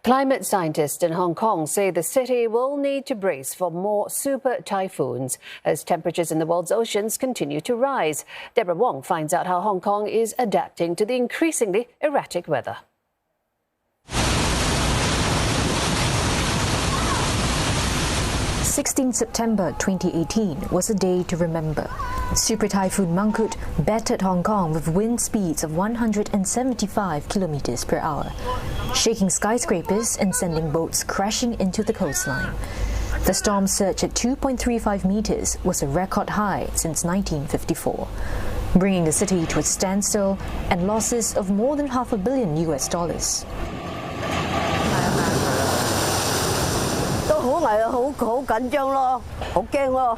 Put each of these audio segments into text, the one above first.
Climate scientists in Hong Kong say the city will need to brace for more super typhoons as temperatures in the world's oceans continue to rise. Deborah Wong finds out how Hong Kong is adapting to the increasingly erratic weather. September 2018 was a day to remember. Super Typhoon Mangkhut battered Hong Kong with wind speeds of 175 kilometers per hour, shaking skyscrapers and sending boats crashing into the coastline. The storm surge at 2.35 meters was a record high since 1954, bringing the city to a standstill and losses of more than $500 million US. 好緊張咯，好驚咯！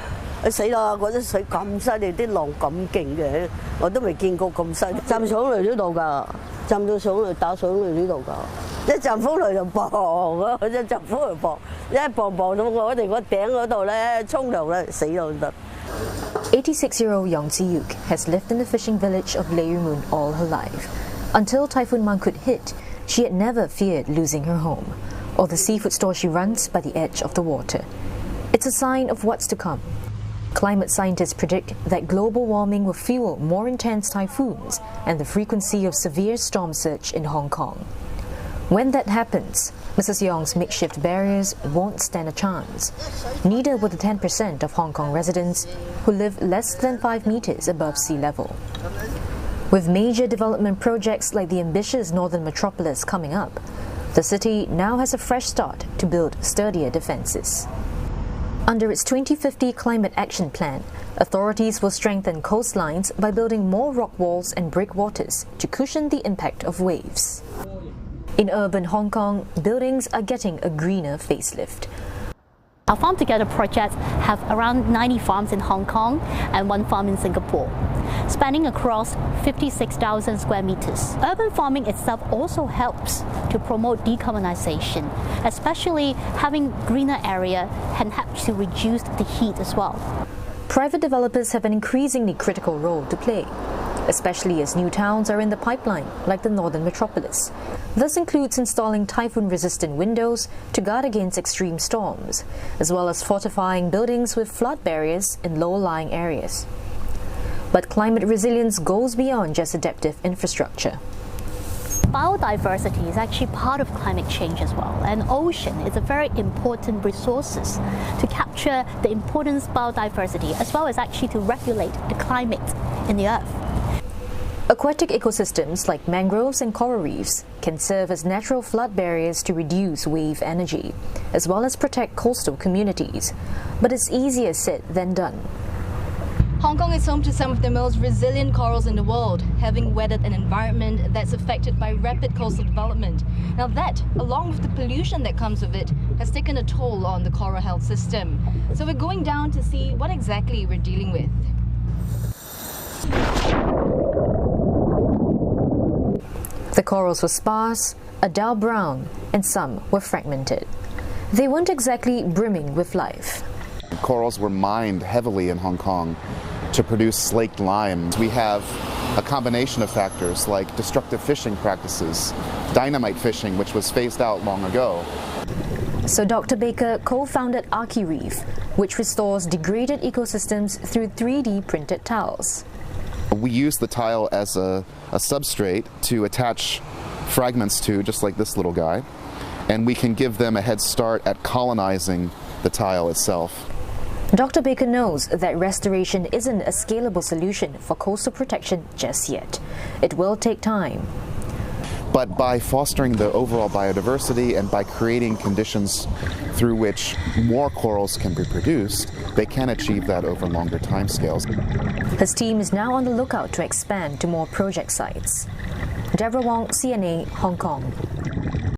死啦！嗰啲水咁犀利，啲浪咁勁嘅，我都未見過咁犀利。浸上嚟呢度㗎，浸到上嚟打上嚟呢度㗎，一陣風嚟就磅啊！一陣風嚟磅，一磅到我哋個頂嗰度咧，沖涼咧死到得。86-year-old Yong Ziyuk has lived in the fishing village of Leirimun all her life. Until Typhoon Mangkhut hit, she had never feared losing her home or the seafood store she runs by the edge of the water. It's a sign of what's to come. Climate scientists predict that global warming will fuel more intense typhoons and the frequency of severe storm surge in Hong Kong. When that happens, Mrs. Yong's makeshift barriers won't stand a chance. Neither will the 10% of Hong Kong residents who live less than 5 meters above sea level. With major development projects like the ambitious northern metropolis coming up, the city now has a fresh start to build sturdier defences. Under its 2050 Climate Action Plan, authorities will strengthen coastlines by building more rock walls and breakwaters to cushion the impact of waves. In urban Hong Kong, buildings are getting a greener facelift. Our Farm Together projects have around 90 farms in Hong Kong and 1 farm in Singapore, spanning across 56,000 square meters. Urban farming itself also helps to promote decarbonisation, especially having greener area can help to reduce the heat as well. Private developers have an increasingly critical role to play, especially as new towns are in the pipeline, like the northern metropolis. This includes installing typhoon-resistant windows to guard against extreme storms, as well as fortifying buildings with flood barriers in low-lying areas. But climate resilience goes beyond just adaptive infrastructure. Biodiversity is actually part of climate change as well, and ocean is a very important resource to capture the importance of biodiversity as well as actually to regulate the climate in the earth. Aquatic ecosystems like mangroves and coral reefs can serve as natural flood barriers to reduce wave energy, as well as protect coastal communities. But it's easier said than done. Hong Kong is home to some of the most resilient corals in the world, having weathered an environment that's affected by rapid coastal development. Now that, along with the pollution that comes with it, has taken a toll on the coral health system. So we're going down to see what exactly we're dealing with. The corals were sparse, a dull brown, and some were fragmented. They weren't exactly brimming with life. Corals were mined heavily in Hong Kong to produce slaked lime. We have a combination of factors like destructive fishing practices, dynamite fishing, which was phased out long ago. So Dr. Baker co-founded ArchiReef, which restores degraded ecosystems through 3D printed tiles. We use the tile as a substrate to attach fragments to, just like this little guy, and we can give them a head start at colonizing the tile itself. Dr. Baker knows that restoration isn't a scalable solution for coastal protection just yet. It will take time. But by fostering the overall biodiversity and by creating conditions through which more corals can be produced, they can achieve that over longer timescales. His team is now on the lookout to expand to more project sites. Deborah Wong, CNA, Hong Kong.